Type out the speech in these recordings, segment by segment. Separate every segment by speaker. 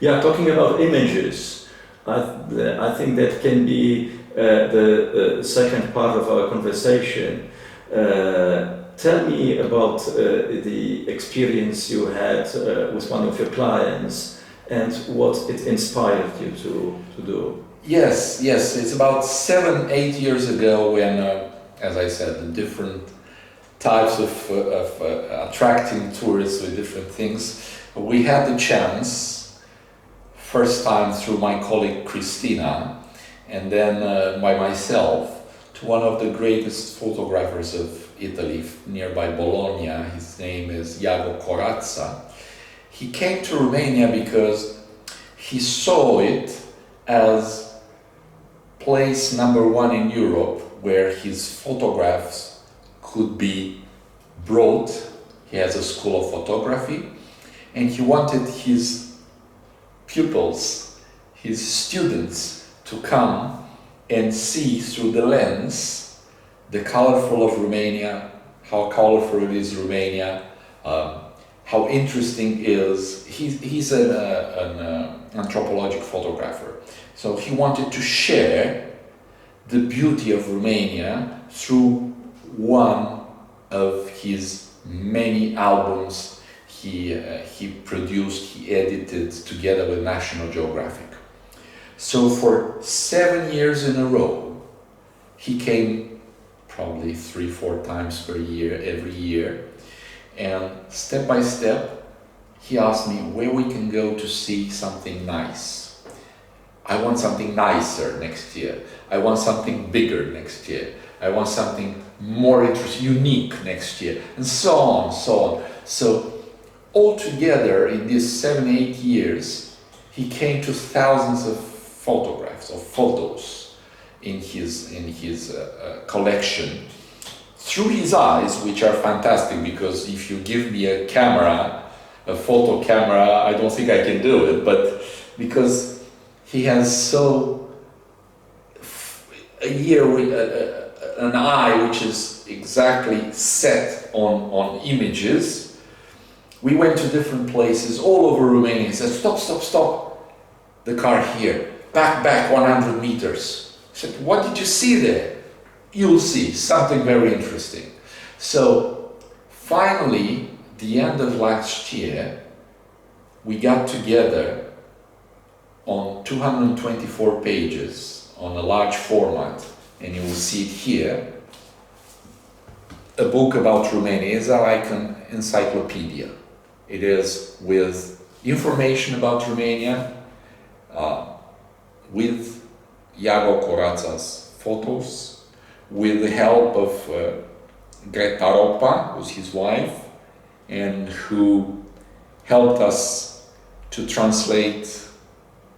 Speaker 1: Yeah, talking about images, I think that can be the second part of our conversation. Tell me about the experience you had with one of your clients and what it inspired you to do.
Speaker 2: Yes, it's about 7-8 years ago when, as I said, the different types of attracting tourists with different things. We had the chance, first time through my colleague Christina, and then by myself, to one of the greatest photographers of Italy, nearby Bologna. His name is Iago Corazza. He came to Romania because he saw it as place number one in Europe where his photographs could be brought. He has a school of photography, and he wanted his pupils, his students, to come and see through the lens the colorful of Romania, how colorful is Romania, how interesting is. He's an anthropologic photographer, so he wanted to share the beauty of Romania through one of his many albums he produced, he edited together with National Geographic. So for 7 years in a row, he came probably 3-4 times per year, every year, and step by step, he asked me where we can go to see something nice. I want something nicer next year. I want something bigger next year. I want something more interesting, unique next year, and so on, so on. So altogether, in these 7-8 years, he came to thousands of photographs, of photos in his collection, through his eyes, which are fantastic, because if you give me a camera, a photo camera, I don't think I can do it, but because he has an eye which is exactly set on images. We went to different places all over Romania. He said, stop, the car here, back 100 meters. I said, what did you see there? You'll see something very interesting. So finally, the end of last year, we got together on 224 pages on a large format, and you will see it here, a book about Romania. It's like an encyclopedia. It is with information about Romania, with Iago Corazza's photos, with the help of Greta Ropa, who's his wife, and who helped us to translate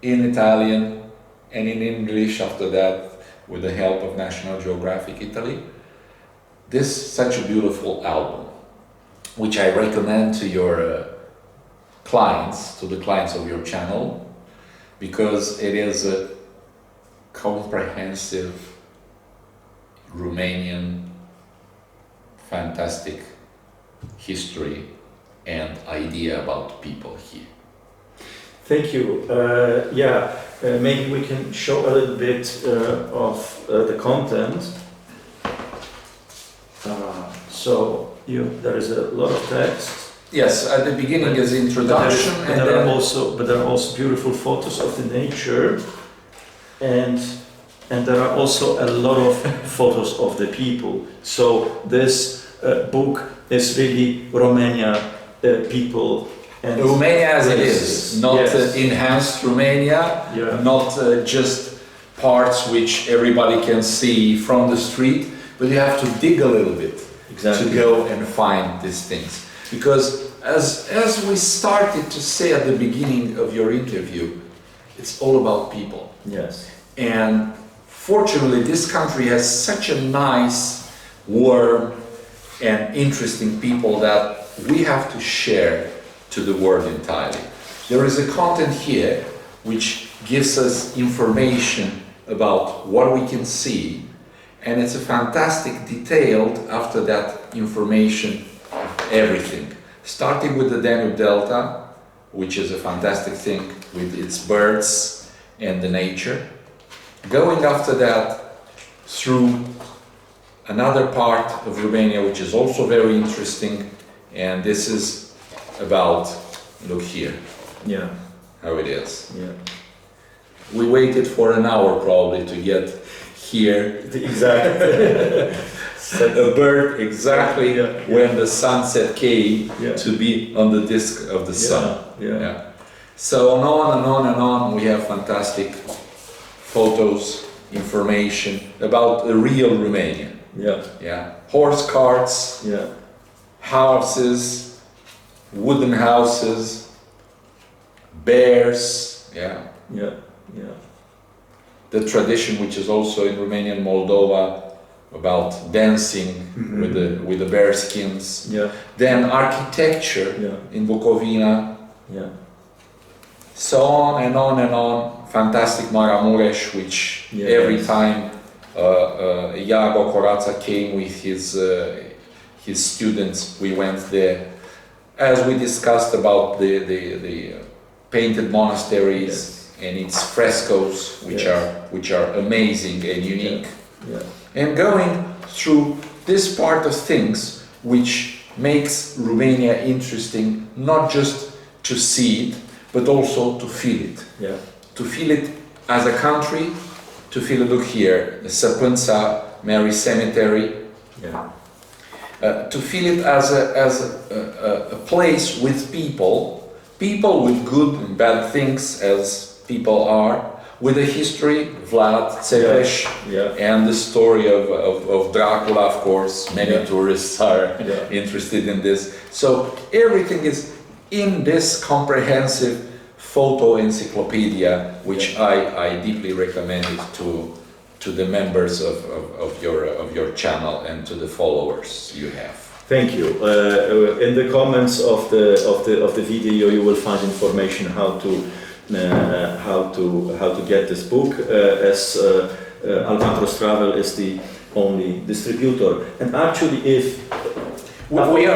Speaker 2: in Italian and in English after that, with the help of National Geographic Italy. Such a beautiful album, which I recommend to your clients, to the clients of your channel, because it is a comprehensive Romanian fantastic history and idea about people here.
Speaker 1: Thank you. Maybe we can show a little bit of the content. There is a lot of text.
Speaker 2: Yes, at the beginning is introduction,
Speaker 1: but there are also beautiful photos of the nature, and there are also a lot of photos of the people. So this book is really Romania people. And
Speaker 2: Romania as it is, not enhanced Romania, not just parts which everybody can see from the street, but you have to dig a little bit to go and find these things. Because as we started to say at the beginning of your interview, it's all about people.
Speaker 1: Yes.
Speaker 2: And fortunately, this country has such a nice, warm, and interesting people that we have to share to the world entirely. There is a content here which gives us information about what we can see, and it's a fantastic detailed after that information, everything. Starting with the Danube Delta, which is a fantastic thing with its birds and the nature. Going after that through another part of Romania, which is also very interesting, and this is about, look here,
Speaker 1: Yeah.
Speaker 2: how it is.
Speaker 1: Yeah.
Speaker 2: We waited for an hour probably to get here.
Speaker 1: Exactly.
Speaker 2: A bird exactly
Speaker 1: Yeah.
Speaker 2: when the sunset came
Speaker 1: Yeah.
Speaker 2: to be on the disk of the sun.
Speaker 1: Yeah.
Speaker 2: So on and on and on, we have fantastic photos, information about the real Romania.
Speaker 1: Yeah.
Speaker 2: Horse carts,
Speaker 1: Yeah.
Speaker 2: houses, wooden houses, bears.
Speaker 1: Yeah. Yeah.
Speaker 2: The tradition, which is also in Romania and Moldova, about dancing with the bear skins.
Speaker 1: Yeah.
Speaker 2: Then architecture in Bucovina.
Speaker 1: Yeah.
Speaker 2: So on and on and on. Fantastic Maramuresh, which every time Iago Corața came with his students, we went there. As we discussed about the painted monasteries and its frescoes, which are amazing and unique. And going through this part of things, which makes Romania interesting, not just to see it, but also to feel it. To feel it as a country, to feel it, look here, the Săpânța Mary Cemetery, to feel it as a place with people with good and bad things, as people are, with a history, Vlad Tepes, and the story of Dracula, of course. Many tourists are interested in this. So everything is in this comprehensive photo encyclopedia, which I deeply recommend it to the members of your channel and to the followers you have.
Speaker 1: Thank you. In the comments of the video, you will find information how to get this book, as Albatros Travel is the only distributor. And actually, if
Speaker 2: we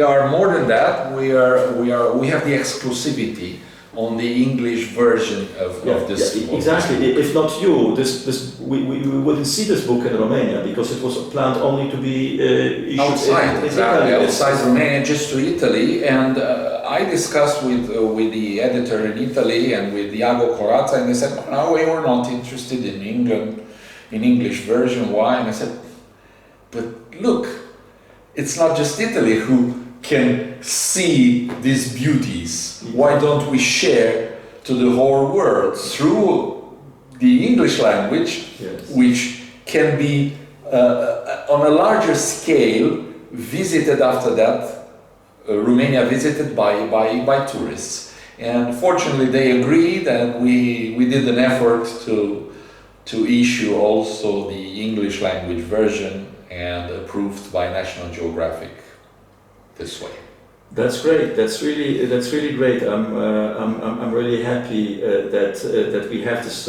Speaker 2: are more than that. We have the exclusivity on the English version of this book.
Speaker 1: Exactly. If not you, we wouldn't see this book in Romania, because it was planned only to be issued
Speaker 2: outside Romania, just to Italy. And I discussed with the editor in Italy and with Iago Corața, and they said, "No, we were not interested in England, in English version. Why?" And I said, "But look, it's not just Italy who can see these beauties. Why don't we share to the whole world through the English language, which can be on a larger scale visited after that, Romania visited by tourists." And fortunately they agreed, and we did an effort to issue also the English language version, and approved by National Geographic this way.
Speaker 1: That's great. That's really great. I'm really happy that we have this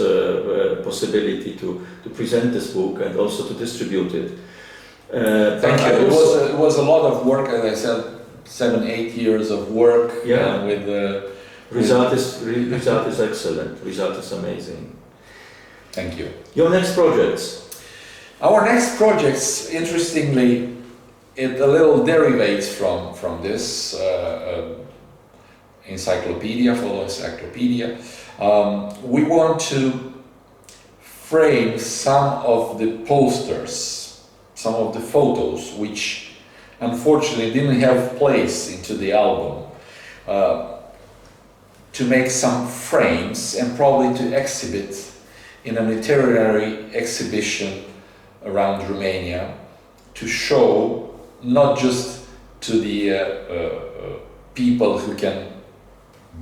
Speaker 1: possibility to present this book and also to distribute it.
Speaker 2: Thank you. It was a lot of work, as I said, 7-8 years of work. And with the
Speaker 1: result is excellent. Result is amazing.
Speaker 2: Thank you.
Speaker 1: Your next projects.
Speaker 2: Our next projects, interestingly, it a little derivates from this encyclopedia, photo encyclopedia. We want to frame some of the posters, some of the photos, which unfortunately didn't have place into the album, to make some frames and probably to exhibit in a literary exhibition around Romania, to show not just to the people who can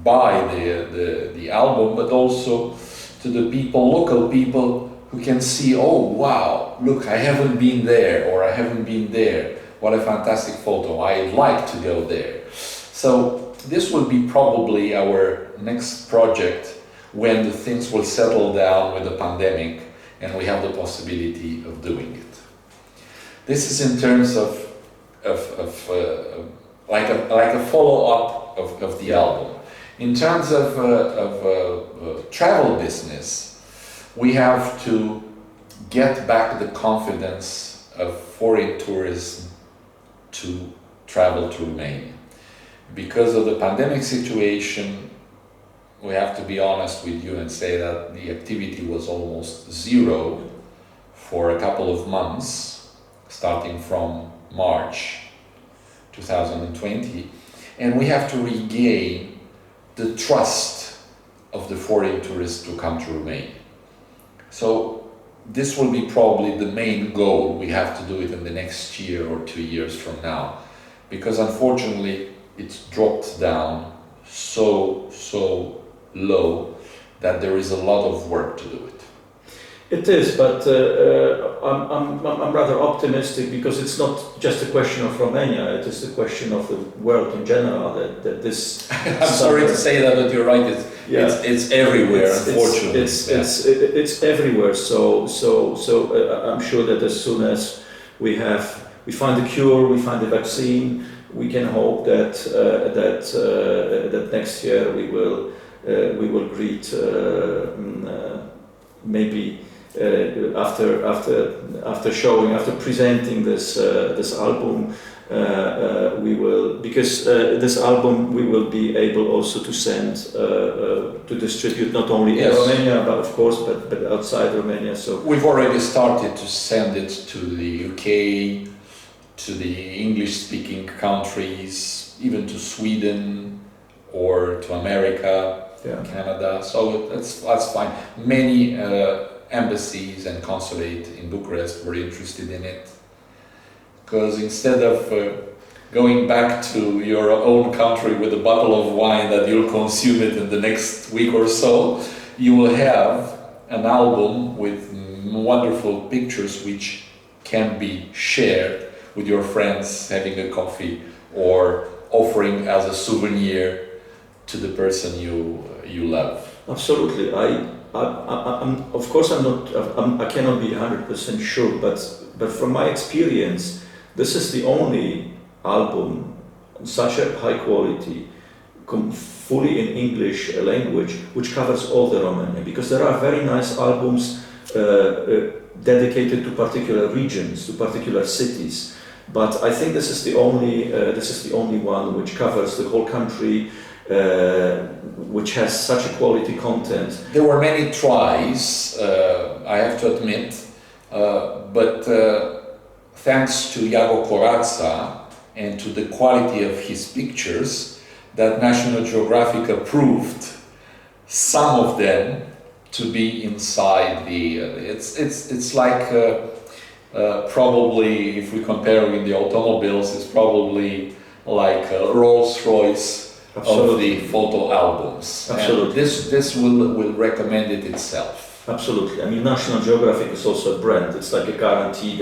Speaker 2: buy the album, but also to the local people who can see, oh wow, look, I haven't been there, or I haven't been there. What a fantastic photo, I'd like to go there. So this will be probably our next project when the things will settle down with the pandemic and we have the possibility of doing it. This is in terms of like a follow-up of the album. In terms of travel business, we have to get back the confidence of foreign tourism to travel to Romania. Because of the pandemic situation, we have to be honest with you and say that the activity was almost zero for a couple of months, starting from March 2020, and we have to regain the trust of the foreign tourists to come to Romania. So this will be probably the main goal. We have to do it in the next year or 2 years from now, because unfortunately it's dropped down so low that there is a lot of work to do it.
Speaker 1: It is, but I'm rather optimistic, because it's not just a question of Romania, it is a question of the world in general, that this...
Speaker 2: I'm sorry to say that, but you're right, it's everywhere, unfortunately.
Speaker 1: It's everywhere, so I'm sure that as soon as we find a cure, we find a vaccine, we can hope that next year we will greet maybe after presenting this album, we will, because this album we will be able also to send to distribute not only in Romania, but of course but outside Romania. So
Speaker 2: we've already started to send it to the UK, to the English-speaking countries, even to Sweden or to America, Canada. So that's fine. Many embassies and consulate in Bucharest were interested in it, because instead of going back to your own country with a bottle of wine that you'll consume it in the next week or so, you will have an album with wonderful pictures which can be shared with your friends, having a coffee, or offering as a souvenir to the person you love.
Speaker 1: Absolutely. Of course, I cannot be 100% sure, but from my experience, this is the only album such a high quality, fully in English language, which covers all the Romania. Because there are very nice albums dedicated to particular regions, to particular cities. But I think this is the only one which covers the whole country, which has such a quality content.
Speaker 2: There were many tries, I have to admit, but thanks to Iago Corazza and to the quality of his pictures, that National Geographic approved some of them to be inside the. It's like probably, if we compare with the automobiles, it's probably like a Rolls-Royce of the photo albums.
Speaker 1: Absolutely.
Speaker 2: And this will recommend it itself.
Speaker 1: Absolutely. I mean, National Geographic is also a brand. It's like a guarantee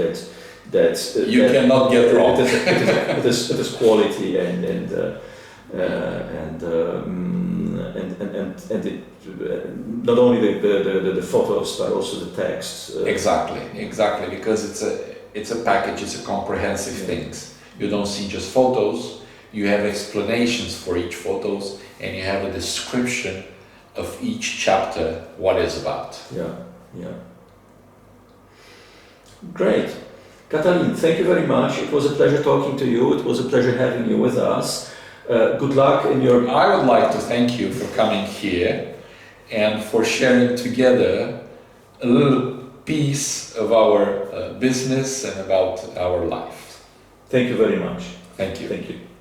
Speaker 1: that
Speaker 2: you cannot get wrong.
Speaker 1: It is quality and not only the photos but also the text.
Speaker 2: Exactly, because it's a package. It's a comprehensive things. You don't see just photos. You have explanations for each photos, and you have a description of each chapter, what it's about.
Speaker 1: Yeah. Great. Catalin, thank you very much. It was a pleasure talking to you. It was a pleasure having you with us. Good luck in your...
Speaker 2: I would like to thank you for coming here and for sharing together a little piece of our business and about our life.
Speaker 1: Thank you very much.
Speaker 2: Thank you.
Speaker 1: Thank you.